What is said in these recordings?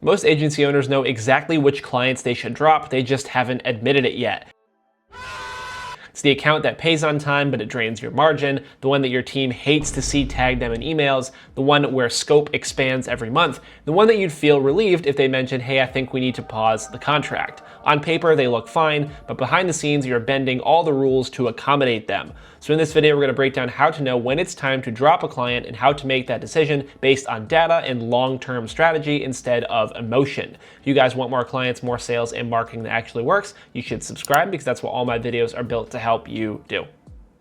Most agency owners know exactly which clients they should drop, they just haven't admitted it yet. It's the account that pays on time, but it drains your margin, the one that your team hates to see tag them in emails, the one where scope expands every month, the one that you'd feel relieved if they mentioned, hey, I think we need to pause the contract. On paper, they look fine, but behind the scenes, you're bending all the rules to accommodate them. So in this video, we're gonna break down how to know when it's time to drop a client and how to make that decision based on data and long-term strategy instead of emotion. If you guys want more clients, more sales, and marketing that actually works, you should subscribe because that's what all my videos are built to help you do.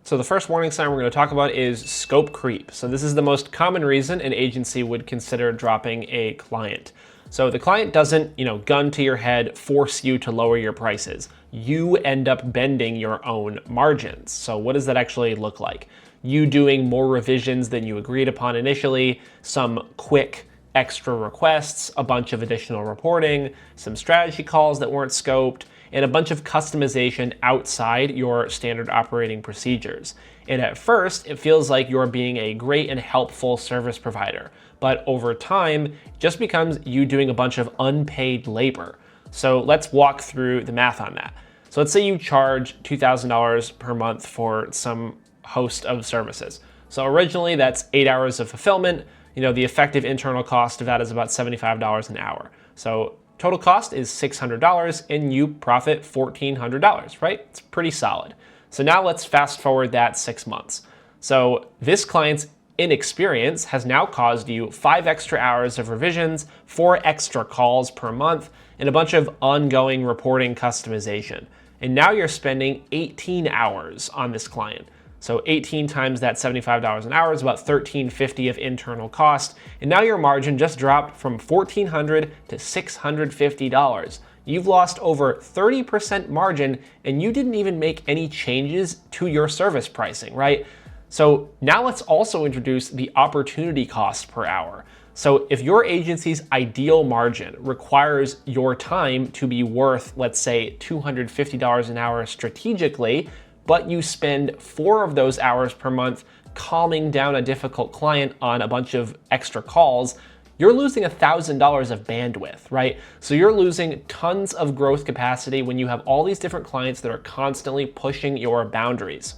So the first warning sign we're going to talk about is scope creep. So this is the most common reason an agency would consider dropping a client. So the client doesn't, gun to your head, force you to lower your prices. You end up bending your own margins. So what does that actually look like? You doing more revisions than you agreed upon initially, some quick extra requests, a bunch of additional reporting, some strategy calls that weren't scoped, and a bunch of customization outside your standard operating procedures. And at first, it feels like you're being a great and helpful service provider. But over time, it just becomes you doing a bunch of unpaid labor. So let's walk through the math on that. So let's say you charge $2,000 per month for some host of services. So originally that's 8 hours of fulfillment. The effective internal cost of that is about $75 an hour. So total cost is $600 and you profit $1,400, right? It's pretty solid. So now let's fast forward that 6 months. So this client's inexperience has now caused you 5 extra hours of revisions, 4 extra calls per month, and a bunch of ongoing reporting customization. And now you're spending 18 hours on this client. So 18 times that $75 an hour is about $1,350 of internal cost. And now your margin just dropped from $1,400 to $650. You've lost over 30% margin and you didn't even make any changes to your service pricing, right? So now let's also introduce the opportunity cost per hour. So if your agency's ideal margin requires your time to be worth, let's say, $250 an hour strategically, but you spend 4 of those hours per month calming down a difficult client on a bunch of extra calls, you're losing $1,000 of bandwidth, right? So you're losing tons of growth capacity when you have all these different clients that are constantly pushing your boundaries.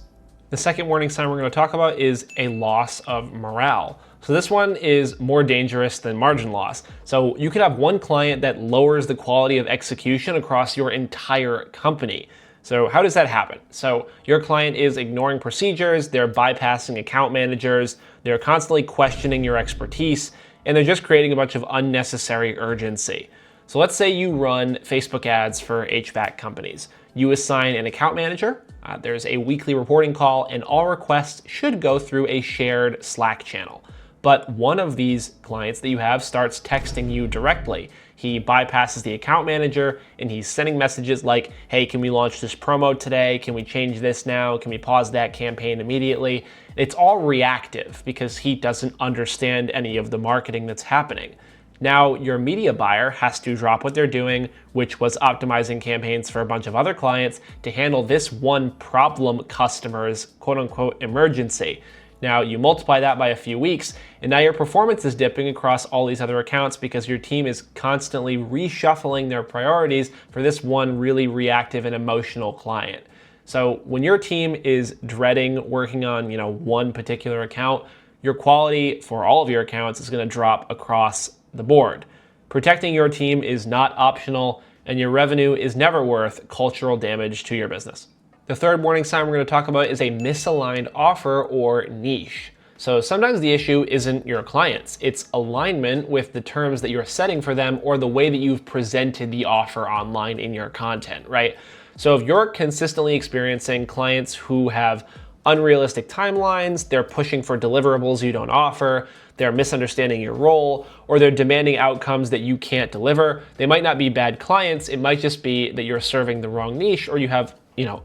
The second warning sign we're going to talk about is a loss of morale. So this one is more dangerous than margin loss. So you could have one client that lowers the quality of execution across your entire company. So how does that happen? So your client is ignoring procedures, they're bypassing account managers, they're constantly questioning your expertise, and they're just creating a bunch of unnecessary urgency. So let's say you run Facebook ads for HVAC companies. You assign an account manager, there's a weekly reporting call, and all requests should go through a shared Slack channel. But one of these clients that you have starts texting you directly. He bypasses the account manager and he's sending messages like, hey, can we launch this promo today? Can we change this now? Can we pause that campaign immediately? It's all reactive because he doesn't understand any of the marketing that's happening. Now your media buyer has to drop what they're doing, which was optimizing campaigns for a bunch of other clients, to handle this one problem customer's quote unquote emergency. Now you multiply that by a few weeks, and now your performance is dipping across all these other accounts because your team is constantly reshuffling their priorities for this one really reactive and emotional client. So when your team is dreading working on, one particular account, your quality for all of your accounts is going to drop across the board. Protecting your team is not optional, and your revenue is never worth cultural damage to your business. The third warning sign we're going to talk about is a misaligned offer or niche. So sometimes the issue isn't your clients, it's alignment with the terms that you're setting for them or the way that you've presented the offer online in your content, right? So if you're consistently experiencing clients who have unrealistic timelines, they're pushing for deliverables you don't offer, they're misunderstanding your role, or they're demanding outcomes that you can't deliver, they might not be bad clients, it might just be that you're serving the wrong niche or you have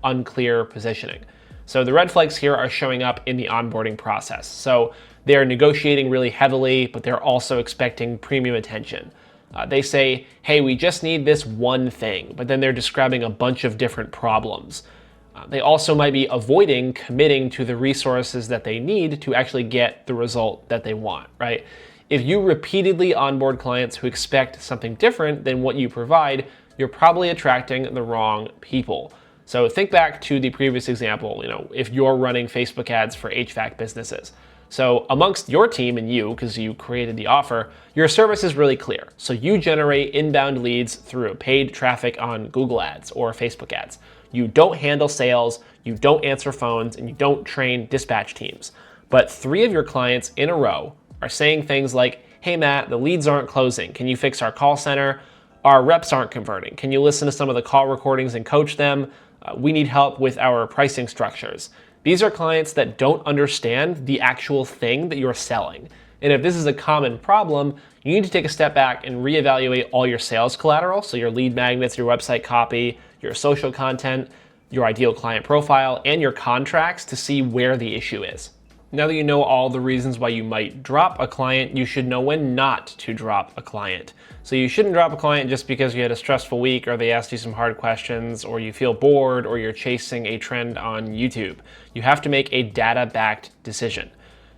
unclear positioning. So the red flags here are showing up in the onboarding process. So they're negotiating really heavily, but they're also expecting premium attention. They say, hey, we just need this one thing, but then they're describing a bunch of different problems. They also might be avoiding committing to the resources that they need to actually get the result that they want, right? If you repeatedly onboard clients who expect something different than what you provide, you're probably attracting the wrong people. So think back to the previous example, if you're running Facebook ads for HVAC businesses. So amongst your team and you, because you created the offer, your service is really clear. So you generate inbound leads through paid traffic on Google ads or Facebook ads. You don't handle sales, you don't answer phones, and you don't train dispatch teams. But 3 of your clients in a row are saying things like, hey Matt, the leads aren't closing. Can you fix our call center? Our reps aren't converting. Can you listen to some of the call recordings and coach them? We need help with our pricing structures. These are clients that don't understand the actual thing that you're selling. And if this is a common problem, you need to take a step back and reevaluate all your sales collateral, so your lead magnets, your website copy, your social content, your ideal client profile, and your contracts to see where the issue is. Now that you know all the reasons why you might drop a client, you should know when not to drop a client. So you shouldn't drop a client just because you had a stressful week or they asked you some hard questions or you feel bored or you're chasing a trend on YouTube. You have to make a data-backed decision.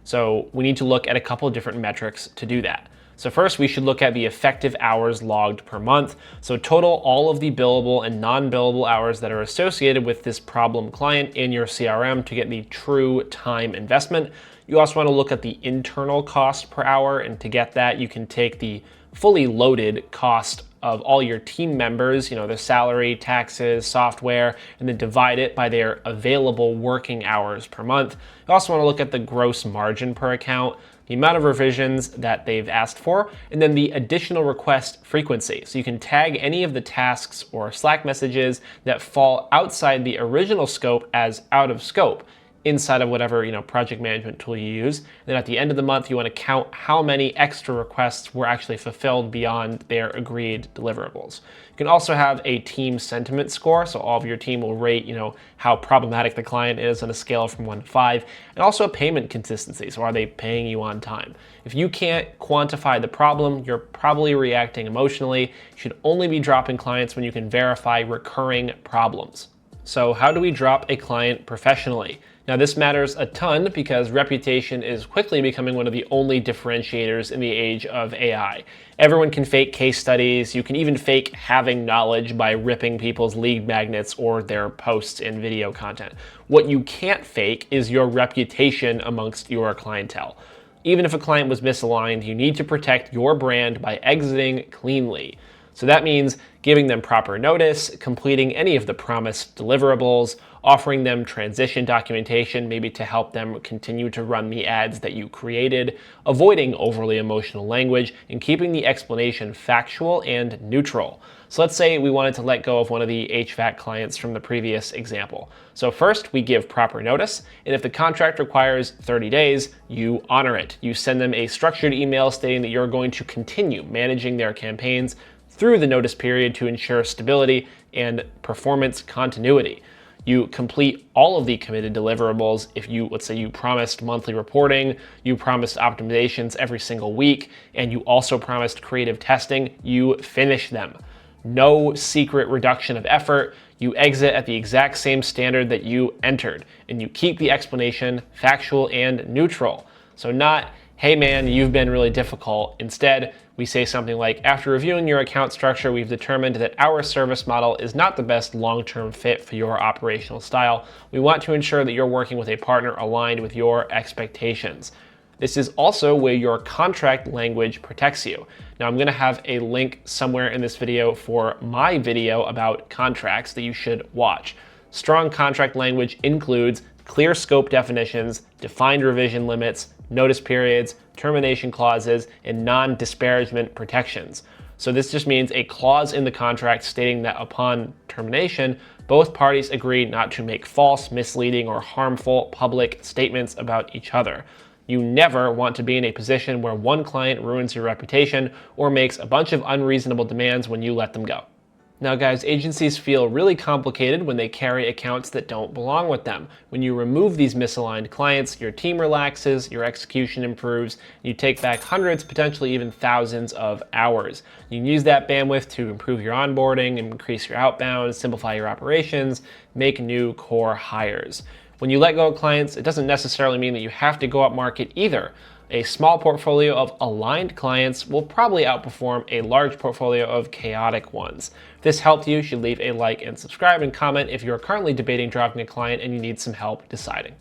So we need to look at a couple of different metrics to do that. So first, we should look at the effective hours logged per month. So total all of the billable and non-billable hours that are associated with this problem client in your CRM to get the true time investment. You also want to look at the internal cost per hour, and to get that, you can take the fully loaded cost of all your team members, their salary, taxes, software, and then divide it by their available working hours per month. You also want to look at the gross margin per account, the amount of revisions that they've asked for, and then the additional request frequency. So you can tag any of the tasks or Slack messages that fall outside the original scope as out of scope inside of whatever project management tool you use. Then at the end of the month, you want to count how many extra requests were actually fulfilled beyond their agreed deliverables. You can also have a team sentiment score, so all of your team will rate how problematic the client is on a scale from 1 to 5, and also a payment consistency, so are they paying you on time? If you can't quantify the problem, you're probably reacting emotionally. You should only be dropping clients when you can verify recurring problems. So how do we drop a client professionally? Now this matters a ton because reputation is quickly becoming one of the only differentiators in the age of AI. Everyone can fake case studies. You can even fake having knowledge by ripping people's lead magnets or their posts and video content. What you can't fake is your reputation amongst your clientele. Even if a client was misaligned, you need to protect your brand by exiting cleanly. So that means giving them proper notice, completing any of the promised deliverables, offering them transition documentation, maybe to help them continue to run the ads that you created, avoiding overly emotional language, and keeping the explanation factual and neutral. So let's say we wanted to let go of one of the HVAC clients from the previous example. So first, we give proper notice, and if the contract requires 30 days, you honor it. You send them a structured email stating that you're going to continue managing their campaigns through the notice period to ensure stability and performance continuity. You complete all of the committed deliverables. If let's say you promised monthly reporting, you promised optimizations every single week, and you also promised creative testing, you finish them. No secret reduction of effort. You exit at the exact same standard that you entered, and you keep the explanation factual and neutral. So not, hey man, you've been really difficult. Instead, we say something like, after reviewing your account structure, we've determined that our service model is not the best long-term fit for your operational style. We want to ensure that you're working with a partner aligned with your expectations. This is also where your contract language protects you. Now I'm gonna have a link somewhere in this video for my video about contracts that you should watch. Strong contract language includes clear scope definitions, defined revision limits, notice periods, termination clauses, and non-disparagement protections. So this just means a clause in the contract stating that upon termination, both parties agree not to make false, misleading, or harmful public statements about each other. You never want to be in a position where one client ruins your reputation or makes a bunch of unreasonable demands when you let them go. Now guys, agencies feel really complicated when they carry accounts that don't belong with them. When you remove these misaligned clients, your team relaxes, your execution improves, and you take back hundreds, potentially even thousands of hours. You can use that bandwidth to improve your onboarding, increase your outbound, simplify your operations, make new core hires. When you let go of clients, it doesn't necessarily mean that you have to go up market either. A small portfolio of aligned clients will probably outperform a large portfolio of chaotic ones. If this helped you should leave a like and subscribe and comment if you're currently debating dropping a client and you need some help deciding.